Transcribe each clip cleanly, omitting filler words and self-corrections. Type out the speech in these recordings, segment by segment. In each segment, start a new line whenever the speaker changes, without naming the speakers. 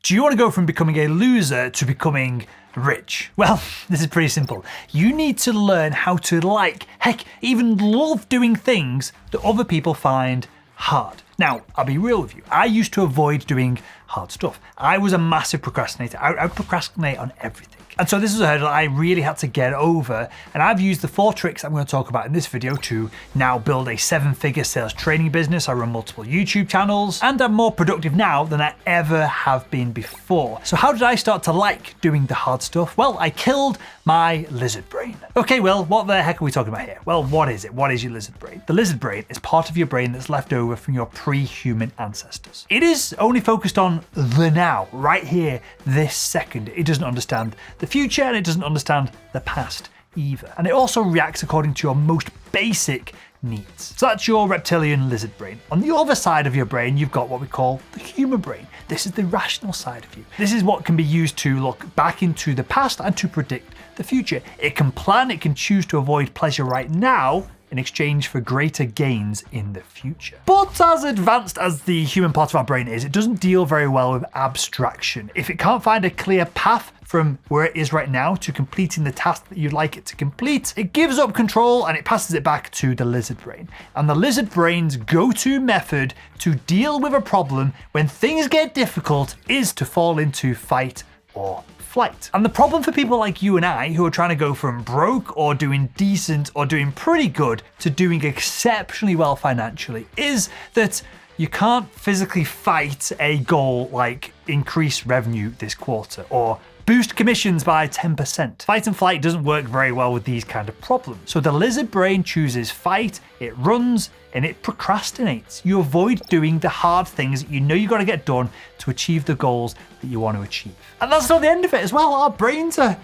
Do you want to go from becoming a loser to becoming rich? Well, this is pretty simple. You need to learn how to like, heck, even love doing things that other people find hard. Now, I'll be real with you. I used to avoid doing hard stuff. I was a massive procrastinator. I would procrastinate on everything. And so this is a hurdle I really had to get over. And I've used the 4 tricks I'm going to talk about in this video to now build a 7-figure sales training business. I run multiple YouTube channels and I'm more productive now than I ever have been before. So how did I start to like doing the hard stuff? Well, I killed my lizard brain. Okay, Will, what the heck are we talking about here? Well, what is it? What is your lizard brain? The lizard brain is part of your brain that's left over from your pre-human ancestors. It is only focused on the now, right here, this second. It doesn't understand the future and it doesn't understand the past either. And it also reacts according to your most basic needs. So that's your reptilian lizard brain. On the other side of your brain, you've got what we call the human brain. This is the rational side of you. This is what can be used to look back into the past and to predict the future. It can plan, it can choose to avoid pleasure right now in exchange for greater gains in the future. But as advanced as the human part of our brain is, it doesn't deal very well with abstraction. If it can't find a clear path from where it is right now to completing the task that you'd like it to complete, it gives up control and it passes it back to the lizard brain. And the lizard brain's go-to method to deal with a problem when things get difficult is to fall into fight or flight. And the problem for people like you and I who are trying to go from broke or doing decent or doing pretty good to doing exceptionally well financially is that you can't physically fight a goal like increase revenue this quarter or boost commissions by 10%. Fight and flight doesn't work very well with these kind of problems. So the lizard brain chooses fight, it runs, and it procrastinates. You avoid doing the hard things that you know you got to get done to achieve the goals that you want to achieve. And that's not the end of it as well. Our brains are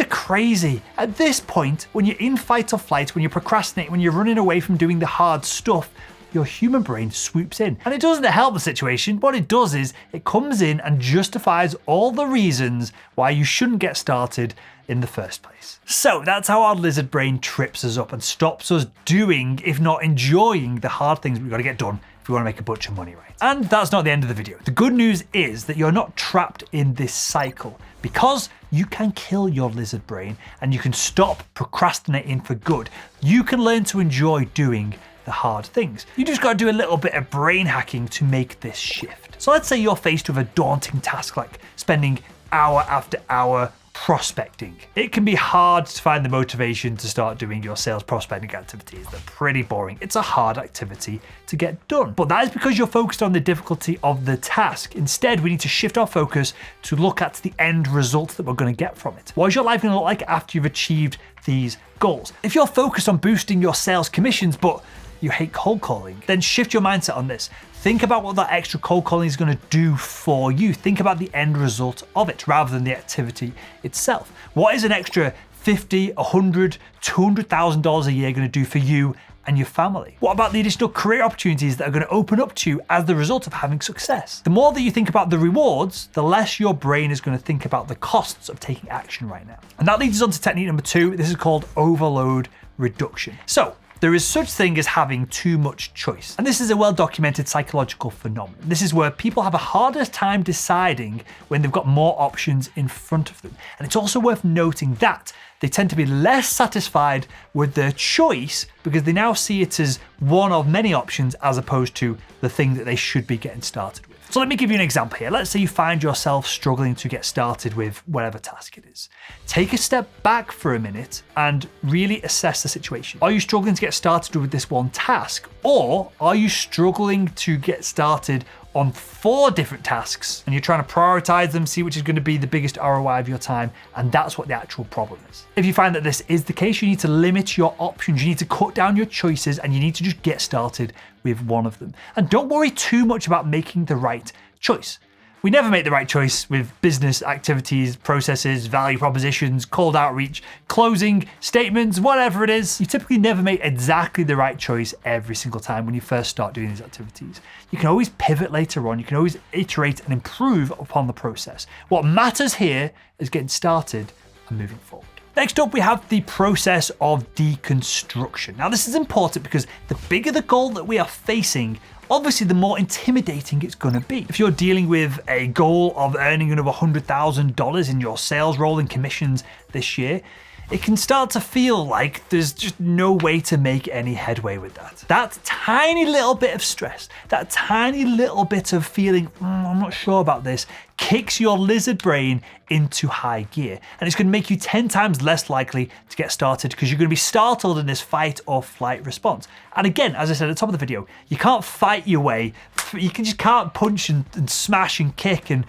crazy. At this point, when you're in fight or flight, when you procrastinate, when you're running away from doing the hard stuff, your human brain swoops in. And it doesn't help the situation. What it does is it comes in and justifies all the reasons why you shouldn't get started in the first place. So that's how our lizard brain trips us up and stops us doing, if not enjoying, the hard things we've got to get done if we want to make a bunch of money, right? And that's not the end of the video. The good news is that you're not trapped in this cycle because you can kill your lizard brain and you can stop procrastinating for good. You can learn to enjoy doing the hard things. You just got to do a little bit of brain hacking to make this shift. So let's say you're faced with a daunting task like spending hour after hour prospecting. It can be hard to find the motivation to start doing your sales prospecting activities. They're pretty boring. It's a hard activity to get done. But that is because you're focused on the difficulty of the task. Instead, we need to shift our focus to look at the end result that we're going to get from it. What is your life going to look like after you've achieved these goals? If you're focused on boosting your sales commissions, but you hate cold calling, then shift your mindset on this. Think about what that extra cold calling is going to do for you. Think about the end result of it rather than the activity itself. What is an extra $50, $100, $200,000 a year going to do for you and your family? What about the additional career opportunities that are going to open up to you as the result of having success? The more that you think about the rewards, the less your brain is going to think about the costs of taking action right now. And that leads us on to technique number 2. This is called overload reduction. So there is such thing as having too much choice. And this is a well-documented psychological phenomenon. This is where people have a harder time deciding when they've got more options in front of them. And it's also worth noting that they tend to be less satisfied with their choice because they now see it as one of many options as opposed to the thing that they should be getting started with. So let me give you an example here. Let's say you find yourself struggling to get started with whatever task it is. Take a step back for a minute and really assess the situation. Are you struggling to get started with this one task? Or are you struggling to get started on 4 different tasks and you're trying to prioritize them, see which is going to be the biggest ROI of your time, and that's what the actual problem is? If you find that this is the case, you need to limit your options, you need to cut down your choices, and you need to just get started with one of them. And don't worry too much about making the right choice. We never make the right choice with business activities, processes, value propositions, cold outreach, closing, statements, whatever it is. You typically never make exactly the right choice every single time when you first start doing these activities. You can always pivot later on. You can always iterate and improve upon the process. What matters here is getting started and moving forward. Next up, we have the process of deconstruction. Now, this is important because the bigger the goal that we are facing, obviously the more intimidating it's going to be. If you're dealing with a goal of earning another $100,000 in your sales role and commissions this year, it can start to feel like there's just no way to make any headway with that. That tiny little bit of stress, that tiny little bit of feeling, I'm not sure about this, kicks your lizard brain into high gear. And it's going to make you 10 times less likely to get started because you're going to be startled in this fight or flight response. And again, as I said at the top of the video, you can't fight your way, just can't punch and smash and kick and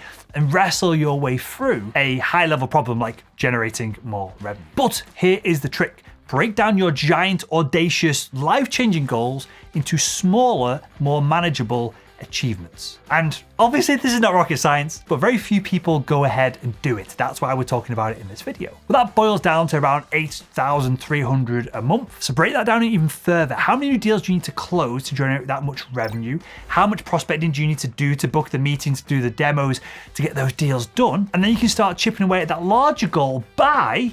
wrestle your way through a high level problem like generating more revenue. But here is the trick. Break down your giant, audacious, life-changing goals into smaller, more manageable achievements. And obviously this is not rocket science, but very few people go ahead and do it. That's why we're talking about it in this video. Well, that boils down to around $8,300 a month. So break that down even further. How many new deals do you need to close to generate that much revenue? How much prospecting do you need to do to book the meetings, to do the demos, to get those deals done? And then you can start chipping away at that larger goal by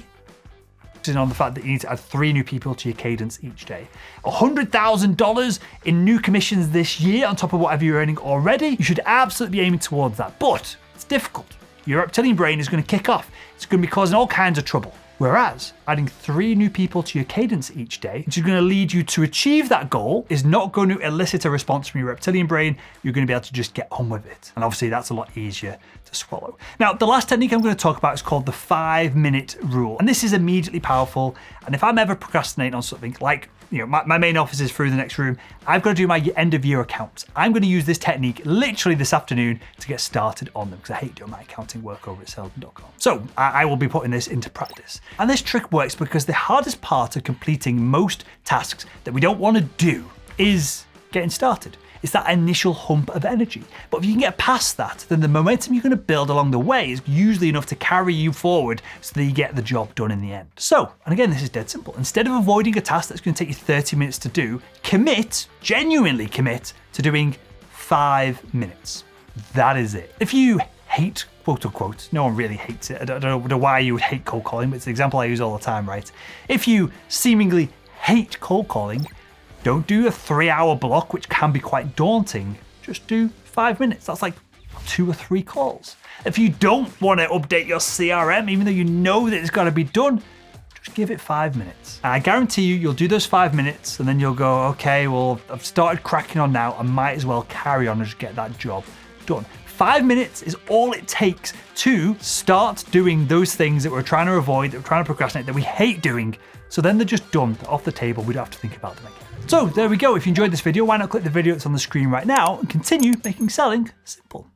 on the fact that you need to add 3 new people to your cadence each day. $100,000 in new commissions this year on top of whatever you're earning already. You should absolutely be aiming towards that, but it's difficult. Your reptilian brain is going to kick off. It's going to be causing all kinds of trouble. Whereas adding 3 new people to your cadence each day, which is going to lead you to achieve that goal, is not going to elicit a response from your reptilian brain. You're going to be able to just get on with it. And obviously that's a lot easier to swallow. Now, the last technique I'm going to talk about is called the 5-minute rule. And this is immediately powerful. And if I'm ever procrastinating on something like, my main office is through the next room, I've got to do my end of year accounts. I'm going to use this technique literally this afternoon to get started on them because I hate doing my accounting work over at Salesman.com. So I will be putting this into practice. And this trick works because the hardest part of completing most tasks that we don't want to do is getting started. It's that initial hump of energy. But if you can get past that, then the momentum you're going to build along the way is usually enough to carry you forward so that you get the job done in the end. So, and again, this is dead simple. Instead of avoiding a task that's going to take you 30 minutes to do, genuinely commit to doing 5 minutes. That is it. If you hate, quote unquote, no one really hates it. I don't know why you would hate cold calling, but it's the example I use all the time, right? If you seemingly hate cold calling, don't do a 3-hour block, which can be quite daunting. Just do 5 minutes. That's like 2 or 3 calls. If you don't want to update your CRM, even though you know that it's got to be done, just give it 5 minutes. And I guarantee you'll do those 5 minutes and then you'll go, okay, well, I've started cracking on now. I might as well carry on and just get that job done. 5 minutes is all it takes to start doing those things that we're trying to avoid, that we're trying to procrastinate, that we hate doing. So then they're just done, they're off the table. We don't have to think about them again. So there we go. If you enjoyed this video, why not click the video that's on the screen right now and continue making selling simple.